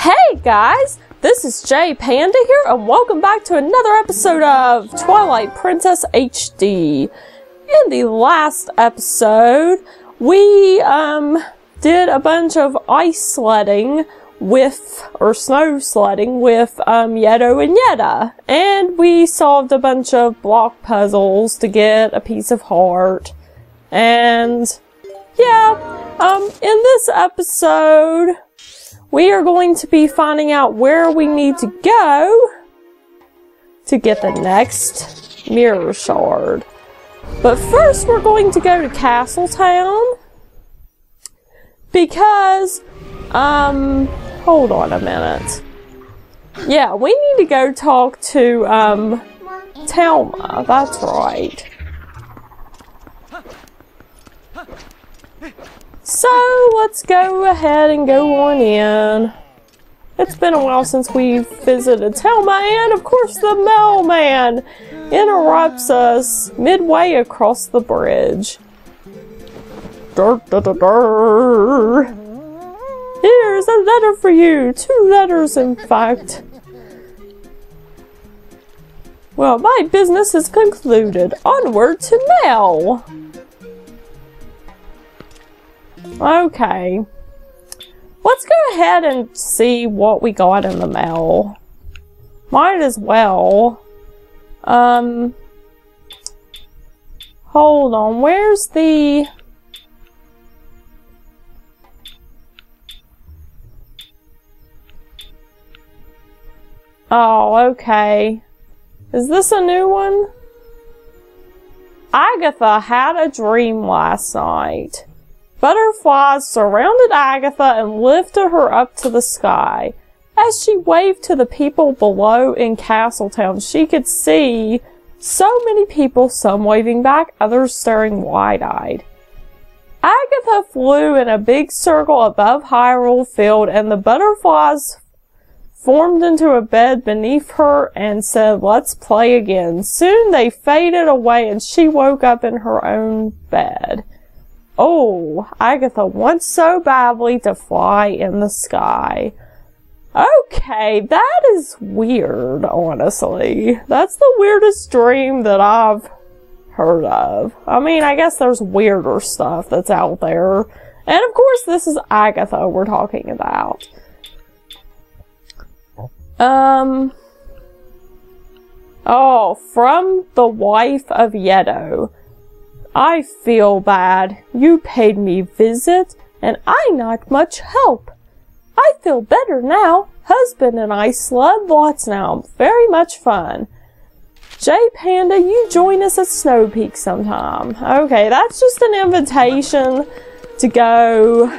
Hey guys, this is Jay Panda here, and welcome back to another episode of Twilight Princess HD. In the last episode, we did a bunch of ice sledding or snow sledding with Yeto and Yetta, and we solved a bunch of block puzzles to get a piece of heart. And yeah, in this episode, we are going to be finding out where we need to go to get the next mirror shard. But first, we're going to go to Castletown because, hold on a minute. Yeah, we need to go talk to, Thelma, that's right. So, let's go ahead and go on in. It's been a while since we visited Thelma, and of course the mailman interrupts us midway across the bridge. Dur, dur, dur, dur. Here's a letter for you. 2 letters, in fact. Well, my business is concluded. Onward to mail. Okay. Let's go ahead and see what we got in the mail. Might as well. Hold on. Where's the... Oh, okay. Is this a new one? Agitha had a dream last night. Butterflies surrounded Agitha and lifted her up to the sky. As she waved to the people below in Castletown, she could see so many people, some waving back, others staring wide-eyed. Agitha flew in a big circle above Hyrule Field, and the butterflies formed into a bed beneath her and said, "Let's play again." Soon they faded away and she woke up in her own bed. Oh, Agitha wants so badly to fly in the sky. Okay, that is weird, honestly. That's the weirdest dream that I've heard of. I mean, I guess there's weirder stuff that's out there. And of course, this is Agitha we're talking about. Oh, from the wife of Yeto. "I feel bad. You paid me visit, and I not much help. I feel better now. Husband and I sled lots now. Very much fun. Jay Panda, you join us at Snow Peak sometime." Okay, that's just an invitation to go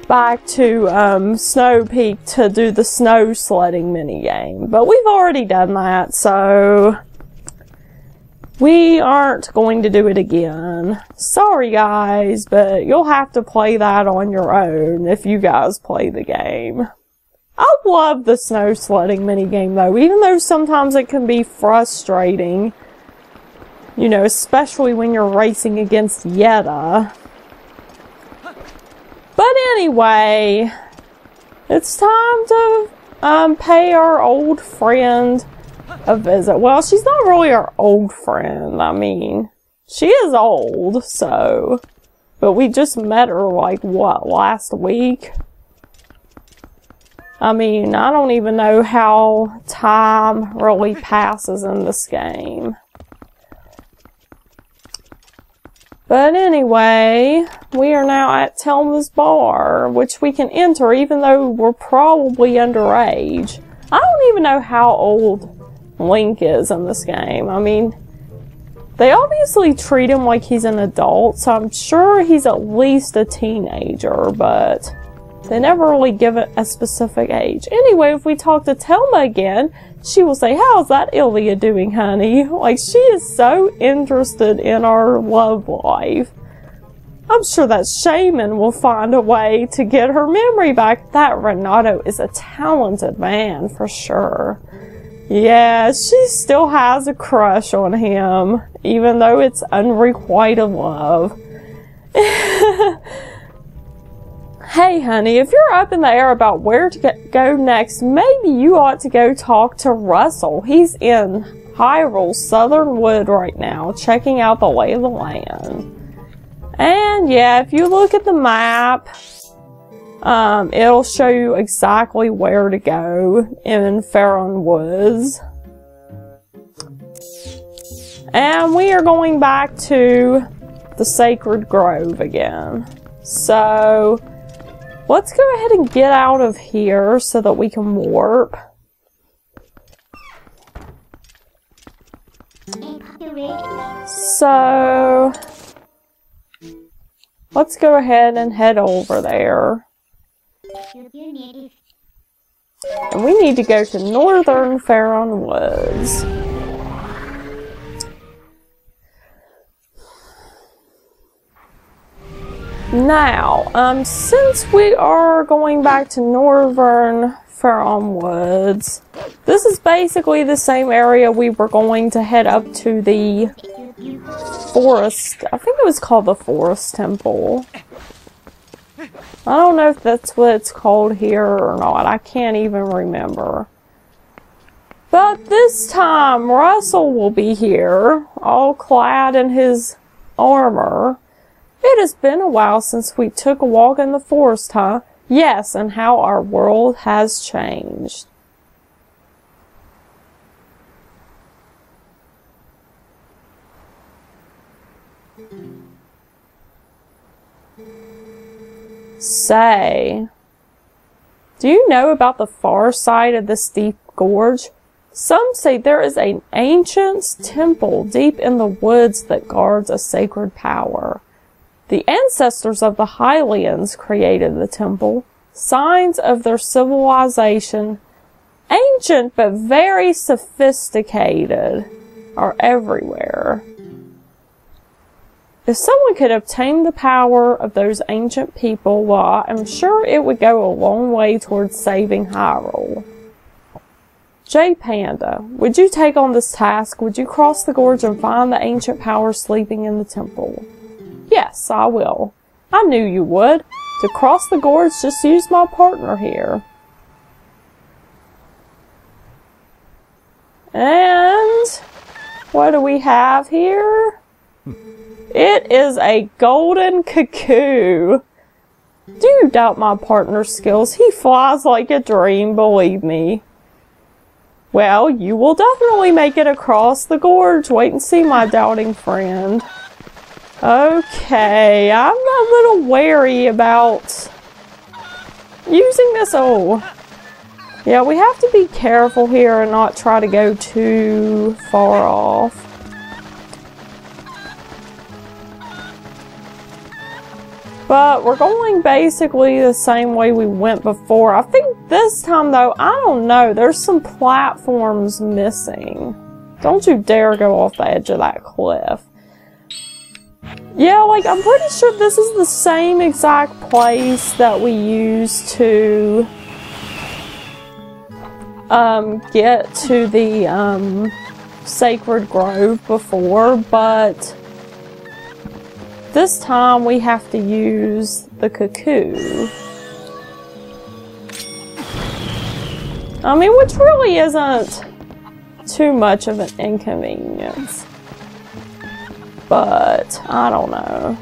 back to Snow Peak to do the snow sledding minigame. But we've already done that, so we aren't going to do it again. Sorry guys, but you'll have to play that on your own if you guys play the game. I love the snow sledding minigame though, even though sometimes it can be frustrating. You know, especially when you're racing against Yetta. But anyway, it's time to pay our old friend a visit. Well, she's not really our old friend. I mean, she is old, so... But we just met her, like, what, last week? I mean, I don't even know how time really passes in this game. But anyway, we are now at Thelma's bar, which we can enter even though we're probably underage. I don't even know how old Link is in this game. I mean, they obviously treat him like he's an adult, so I'm sure he's at least a teenager, but they never really give it a specific age. Anyway, if we talk to Thelma again, she will say, "How's that Ilya doing, honey?" Like, she is so interested in our love life. I'm sure that Shaman will find a way to get her memory back. That Renato is a talented man, for sure. Yeah, she still has a crush on him, even though it's unrequited love. Hey honey, if you're up in the air about where to go next, maybe you ought to go talk to Russell. He's in Hyrule's Southern Wood right now, checking out the lay of the land. And yeah, if you look at the map, it'll show you exactly where to go in Faron Woods. And we are going back to the Sacred Grove again. So, let's go ahead and get out of here so that we can warp. So, let's go ahead and head over there. And we need to go to Northern Faron Woods. Now, since we are going back to Northern Faron Woods, this is basically the same area we were going to head up to the forest. I think it was called the Forest Temple. I don't know if that's what it's called here or not. I can't even remember. But this time, Russell will be here, all clad in his armor. It has been a while since we took a walk in the forest, huh? Yes, and how our world has changed. Say, do you know about the far side of this deep gorge? Some say there is an ancient temple deep in the woods that guards a sacred power. The ancestors of the Hylians created the temple. Signs of their civilization, ancient but very sophisticated, are everywhere. If someone could obtain the power of those ancient people, well, I'm sure it would go a long way towards saving Hyrule. J Panda, would you take on this task? Would you cross the gorge and find the ancient power sleeping in the temple? Yes, I will. I knew you would. To cross the gorge, just use my partner here. And what do we have here? It is a golden cuckoo. Do you doubt my partner's skills? He flies like a dream, believe me. Well, you will definitely make it across the gorge. Wait and see, my doubting friend. Okay, I'm a little wary about using this. Oh, yeah, we have to be careful here and not try to go too far off. But we're going basically the same way we went before. I think this time, though, I don't know. There's some platforms missing. Don't you dare go off the edge of that cliff. Yeah, like, I'm pretty sure this is the same exact place that we used to get to the Sacred Grove before, but this time we have to use the cuckoo. I mean, which really isn't too much of an inconvenience. But, I don't know.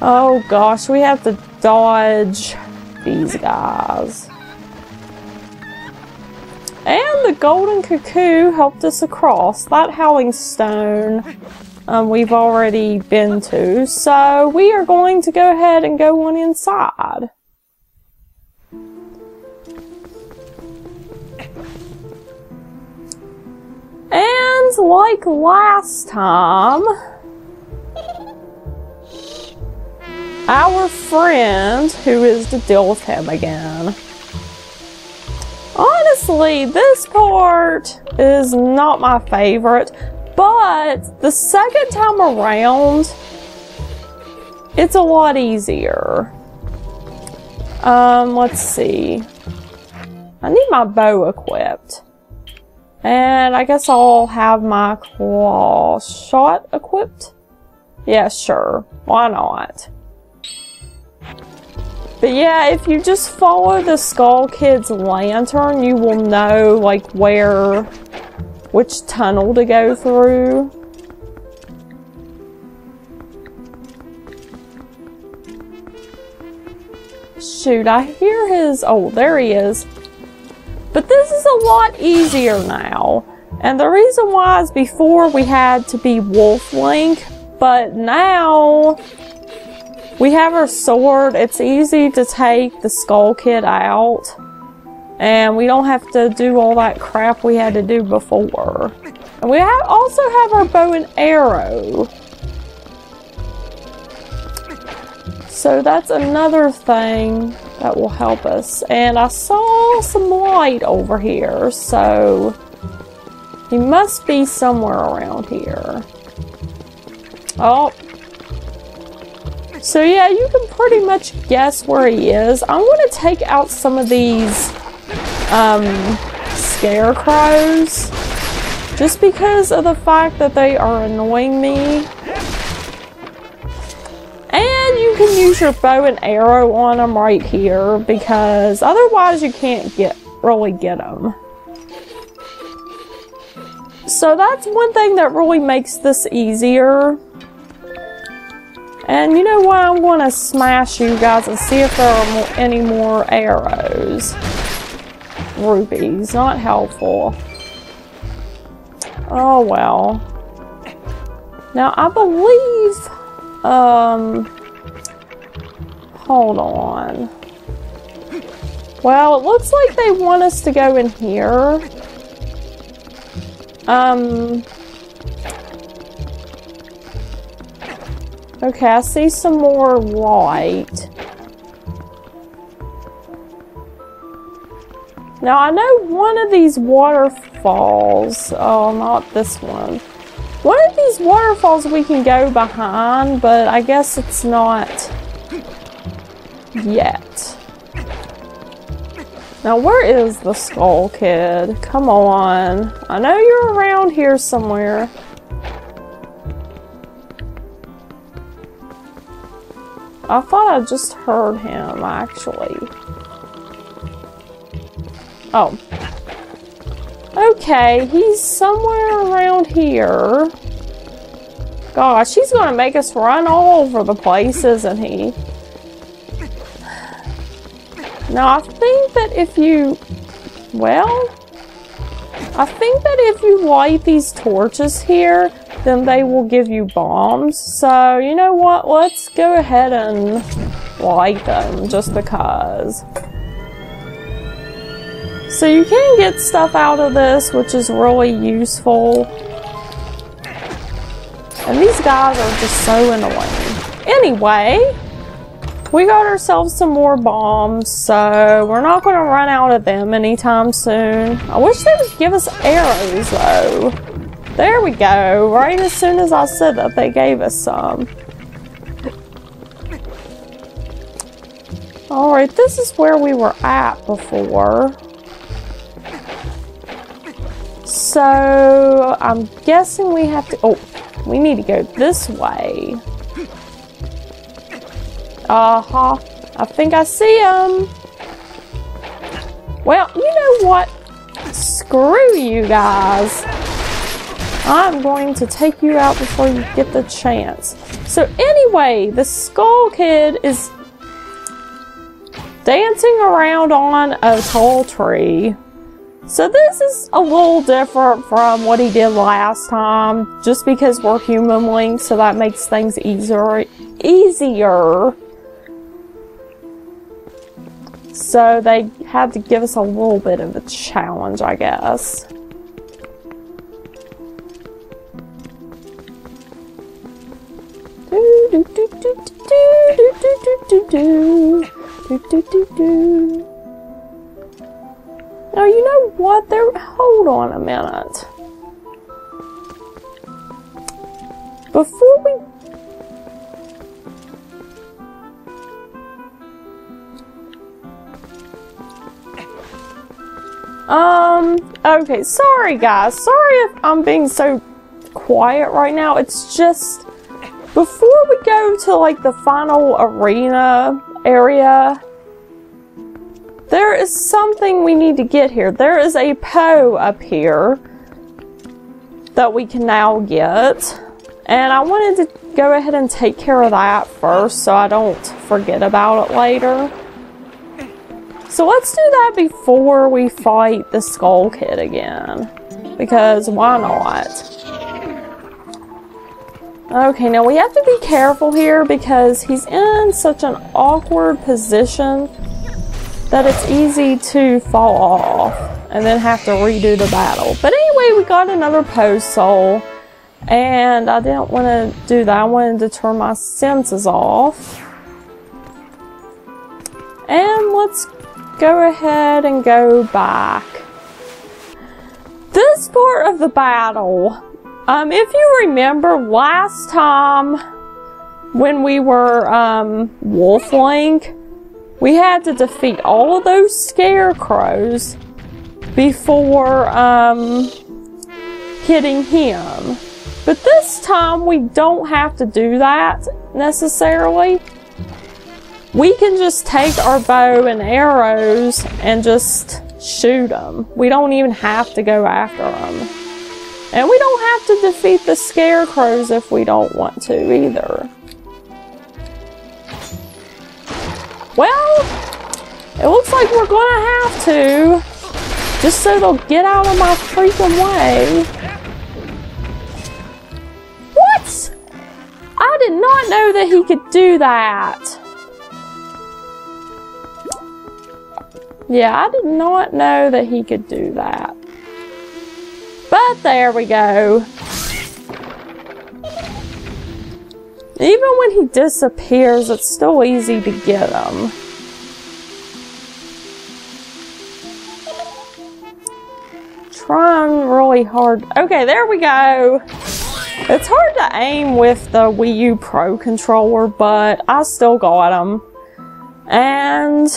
Oh gosh, we have to dodge these guys. And the golden cuckoo helped us across. That howling stone we've already been to. So, we are going to go ahead and go on inside. And like last time, our friend, who is to deal with him again. Honestly, this part is not my favorite, but the second time around, it's a lot easier. Let's see. I need my bow equipped. And I guess I'll have my claw shot equipped. Yeah, sure. Why not? But yeah, if you just follow the Skull Kid's lantern, you will know, like, which tunnel to go through. Shoot, I hear his... Oh, there he is. But this is a lot easier now. And the reason why is before we had to be Wolf Link, but now we have our sword. It's easy to take the Skull Kid out. And we don't have to do all that crap we had to do before. And we also have our bow and arrow. So that's another thing that will help us. And I saw some light over here, so he must be somewhere around here. Oh. So yeah, you can pretty much guess where he is. I'm going to take out some of these scarecrows, just because of the fact that they are annoying me. And you can use your bow and arrow on them right here, because otherwise you can't really get them. So that's one thing that really makes this easier. And you know what? I'm going to smash you guys and see if there are any more arrows. Rupees, not helpful. Oh well. Now I believe... hold on. Well, it looks like they want us to go in here. Okay, I see some more light. Now, I know one of these waterfalls... Oh, not this one. One of these waterfalls we can go behind, but I guess it's not yet. Now, where is the Skull Kid? Come on. I know you're around here somewhere. I thought I just heard him, actually. Oh. Okay, he's somewhere around here. Gosh, he's gonna make us run all over the place, isn't he? Now, I think that if you... Well... I think that if you light these torches here, then they will give you bombs. So, you know what? Let's go ahead and light them, just because. So you can get stuff out of this, which is really useful. And these guys are just so annoying. Anyway, we got ourselves some more bombs, so we're not going to run out of them anytime soon. I wish they would give us arrows, though. There we go. Right as soon as I said that, they gave us some. Alright, this is where we were at before. So, I'm guessing we have to... Oh, we need to go this way. Uh-huh. I think I see him. Well, you know what? Screw you guys. I'm going to take you out before you get the chance. So anyway, the Skull Kid is dancing around on a tall tree. So this is a little different from what he did last time, just because we're human Link, so that makes things easier. So they had to give us a little bit of a challenge, I guess. Now, you know what? Hold on a minute. Before we... Okay, sorry guys. Sorry if I'm being so quiet right now. It's just... Before we go to, like, the final arena area, There is something we need to get here. There is a Poe up here that we can now get. And I wanted to go ahead and take care of that first so I don't forget about it later. So let's do that before we fight the Skull Kid again. Because why not? Okay, now we have to be careful here because he's in such an awkward position that it's easy to fall off and then have to redo the battle. But anyway, we got another Poe soul. And I didn't want to do that. I wanted to turn my senses off. And let's go ahead and go back. This part of the battle, if you remember last time when we were Wolf Link, we had to defeat all of those scarecrows before hitting him. But this time we don't have to do that necessarily. We can just take our bow and arrows and just shoot them. We don't even have to go after them. And we don't have to defeat the scarecrows if we don't want to either. Well, it looks like we're gonna have to, just so they'll get out of my freaking way. What? I did not know that he could do that. Yeah, I did not know that he could do that. But there we go. Even when he disappears, it's still easy to get him. Trying really hard. Okay, there we go. It's hard to aim with the Wii U Pro controller, but I still got him. And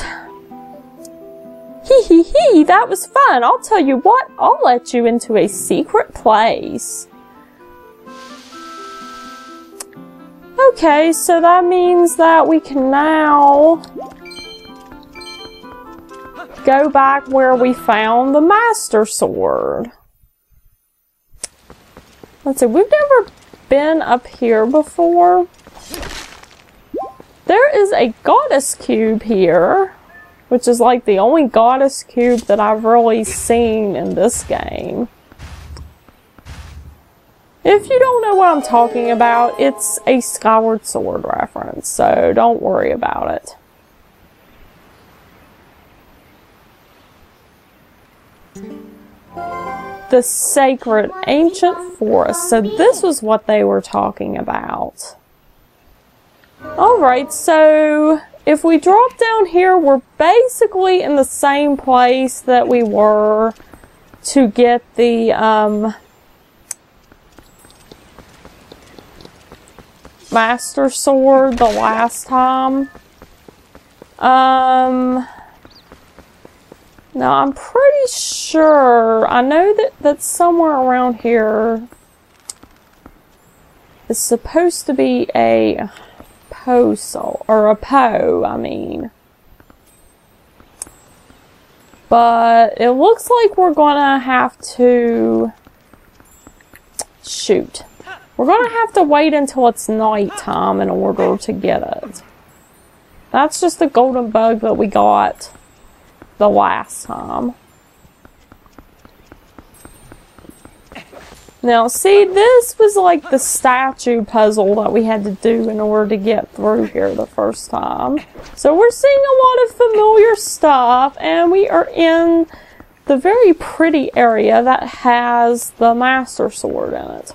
hee, that was fun. I'll tell you what, I'll let you into a secret place. Okay, so that means that we can now go back where we found the Master Sword. Let's see, we've never been up here before. There is a goddess cube here, which is like the only goddess cube that I've really seen in this game. If you don't know what I'm talking about, it's a Skyward Sword reference, so don't worry about it. The sacred ancient forest. So this was what they were talking about. Alright, so if we drop down here, we're basically in the same place that we were to get the Master Sword the last time. Now I'm pretty sure, I know that somewhere around here is supposed to be a Poe soul, or a Poe, I mean. But it looks like we're gonna have to shoot. We're gonna have to wait until it's nighttime in order to get it. That's just the golden bug that we got the last time. Now, see, this was like the statue puzzle that we had to do in order to get through here the first time. So we're seeing a lot of familiar stuff, and we are in the very pretty area that has the Master Sword in it.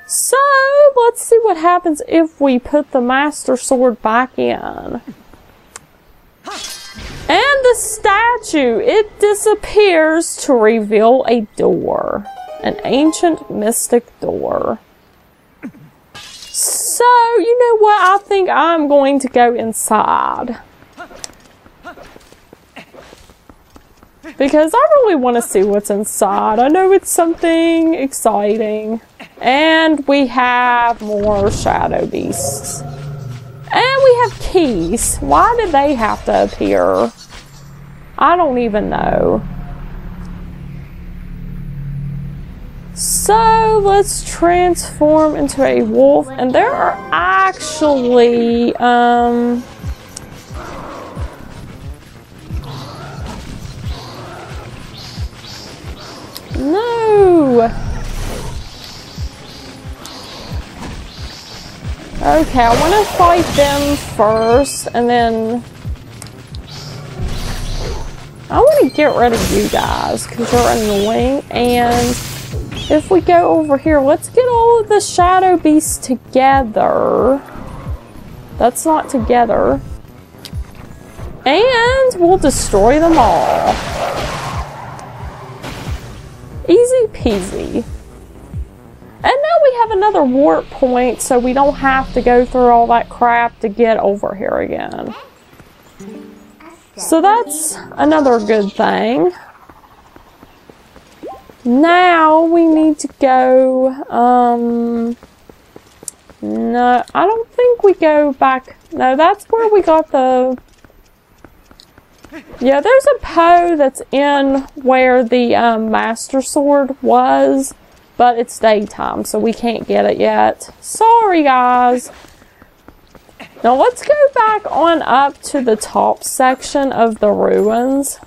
So, let's see what happens if we put the Master Sword back in. And the statue, it disappears to reveal a door. An ancient mystic door. So, you know what? I think I'm going to go inside. Because I really want to see what's inside. I know it's something exciting. And we have more shadow beasts. And we have keys. Why did they have to appear? I don't even know. So let's transform into a wolf, and there are actually no. Okay, I want to fight them first, and then I want to get rid of you guys because you're annoying. And if we go over here, let's get all of the shadow beasts together. That's not together. And we'll destroy them all. Easy peasy. And now we have another warp point, so we don't have to go through all that crap to get over here again. So that's another good thing. Now we need to go, no, I don't think we go back. No, that's where we got the, yeah, there's a Poe that's in where the Master Sword was, but it's daytime, so we can't get it yet. Sorry, guys. Now let's go back on up to the top section of the ruins.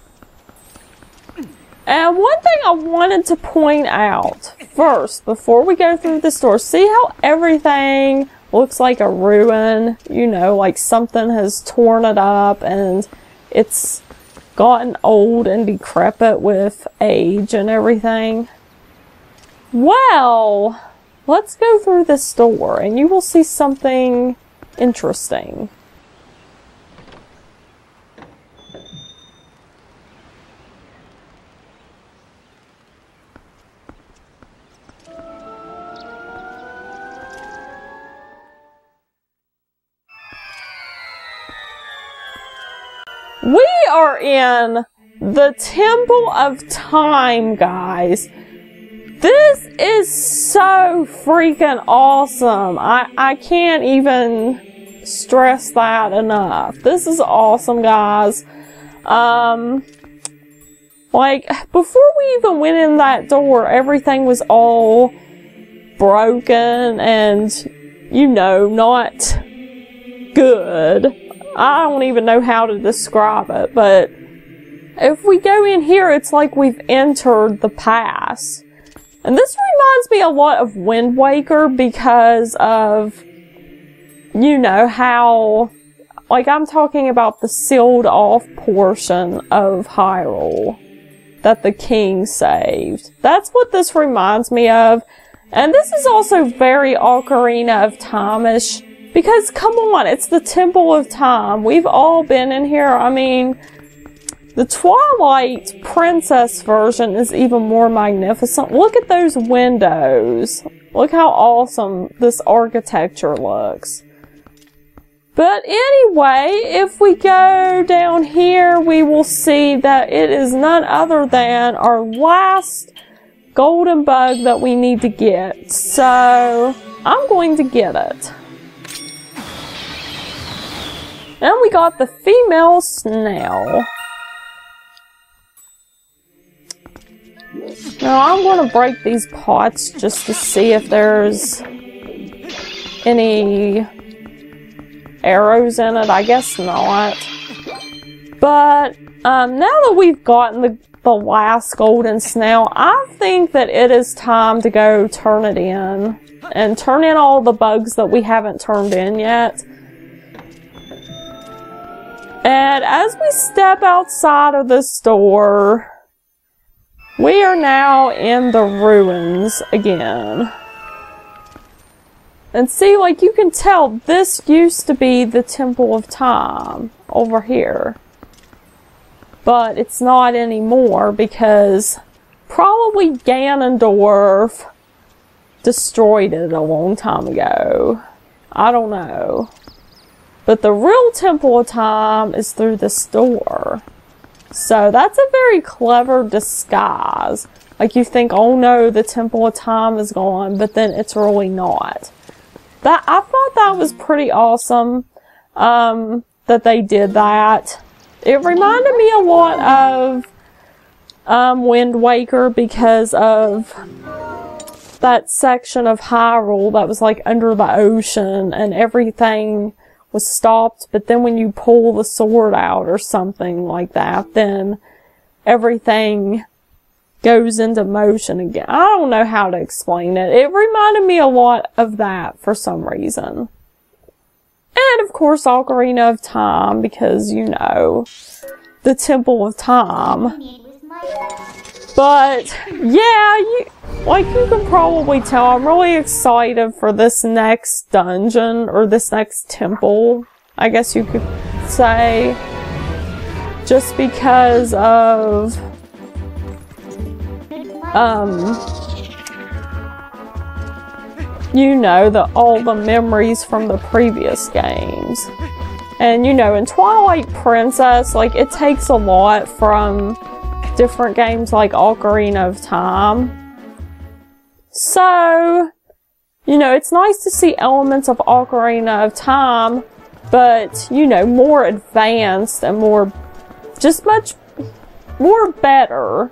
And one thing I wanted to point out first, before we go through this door, see how everything looks like a ruin? You know, like something has torn it up and it's gotten old and decrepit with age and everything. Well, let's go through this door and you will see something interesting. We are in the Temple of Time, guys. This is so freaking awesome. I can't even stress that enough. This is awesome, guys. Like, before we even went in that door, everything was all broken and, you know, not good. I don't even know how to describe it, but if we go in here, it's like we've entered the past. And this reminds me a lot of Wind Waker because of, you know, how, like, I'm talking about the sealed off portion of Hyrule that the king saved. That's what this reminds me of. And this is also very Ocarina of Time-ish. Because, come on, it's the Temple of Time. We've all been in here. I mean, the Twilight Princess version is even more magnificent. Look at those windows. Look how awesome this architecture looks. But anyway, if we go down here, we will see that it is none other than our last golden bug that we need to get. So, I'm going to get it. And we got the female snail. Now I'm going to break these pots just to see if there's any arrows in it. I guess not. But now that we've gotten the last golden snail, I think that it is time to go turn it in. And turn in all the bugs that we haven't turned in yet. And as we step outside of this door, we are now in the ruins again. And see, like you can tell, this used to be the Temple of Time over here. But it's not anymore because probably Ganondorf destroyed it a long time ago. I don't know. But the real Temple of Time is through this door. So that's a very clever disguise. Like you think, oh no, the Temple of Time is gone, but then it's really not. I thought that was pretty awesome, that they did that. It reminded me a lot of Wind Waker because of that section of Hyrule that was like under the ocean and everything was stopped, but then when you pull the sword out or something like that, then everything goes into motion again. I don't know how to explain it. It reminded me a lot of that for some reason. And of course Ocarina of Time, because, you know, the Temple of Time. But, yeah, you can probably tell, I'm really excited for this next dungeon, or this next temple, I guess you could say. Just because of, you know, all the memories from the previous games. And, you know, in Twilight Princess, like, it takes a lot from different games like Ocarina of Time. So, you know, it's nice to see elements of Ocarina of Time, but, you know, more advanced and more, just much more better,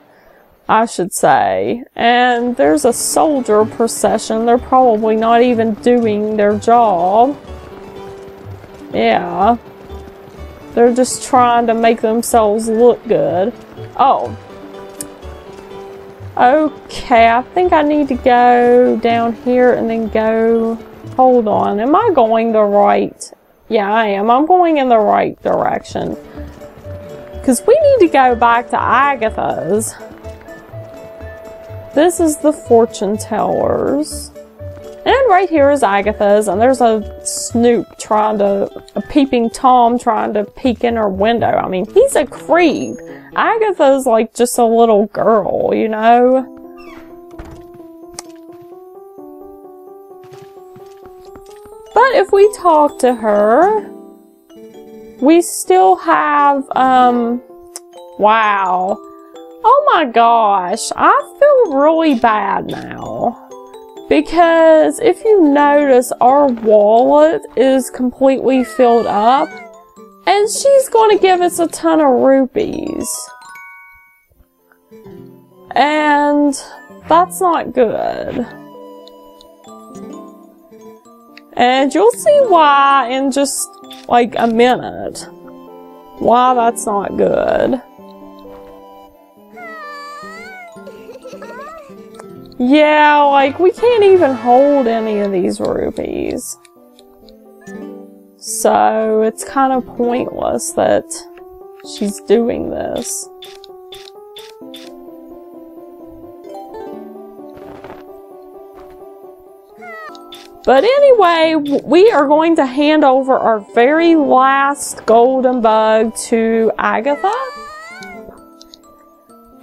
I should say. And there's a soldier procession. They're probably not even doing their job. Yeah. They're just trying to make themselves look good. Oh. Okay, I think I need to go down here and then go... Hold on, am I going the right... Yeah, I am. I'm going in the right direction. Because we need to go back to Agitha's. This is the fortune tellers. And right here is Agitha's, and there's a snoop a peeping Tom trying to peek in her window. I mean, he's a creep. Agitha's like just a little girl, you know? But if we talk to her, we still have, wow. Oh my gosh, I feel really bad now. Because if you notice, our wallet is completely filled up. And she's going to give us a ton of rupees. And that's not good. And you'll see why in just like a minute. Why that's not good. Yeah, like, we can't even hold any of these rupees. So, it's kind of pointless that she's doing this. But anyway, we are going to hand over our very last golden bug to Agitha.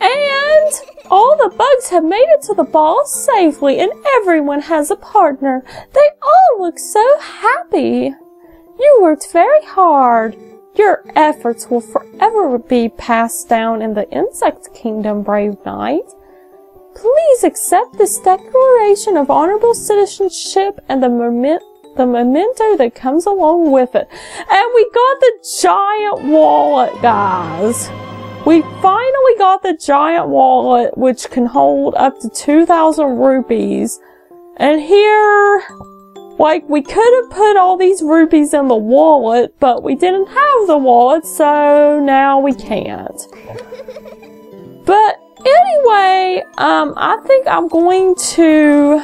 And all the bugs have made it to the ball safely, and everyone has a partner. They all look so happy. You worked very hard. Your efforts will forever be passed down in the insect kingdom, brave knight. Please accept this declaration of honorable citizenship and the memento that comes along with it. And we got the giant wallet, guys. We finally got the giant wallet, which can hold up to 2,000 rupees. And here, like, we could have put all these rupees in the wallet, but we didn't have the wallet, so now we can't. But anyway, I think I'm going to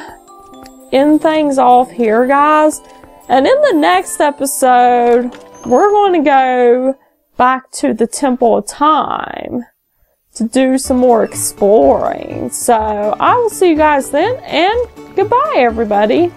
end things off here, guys. And in the next episode, we're going to go back to the Temple of Time to do some more exploring. So I will see you guys then, and goodbye, everybody.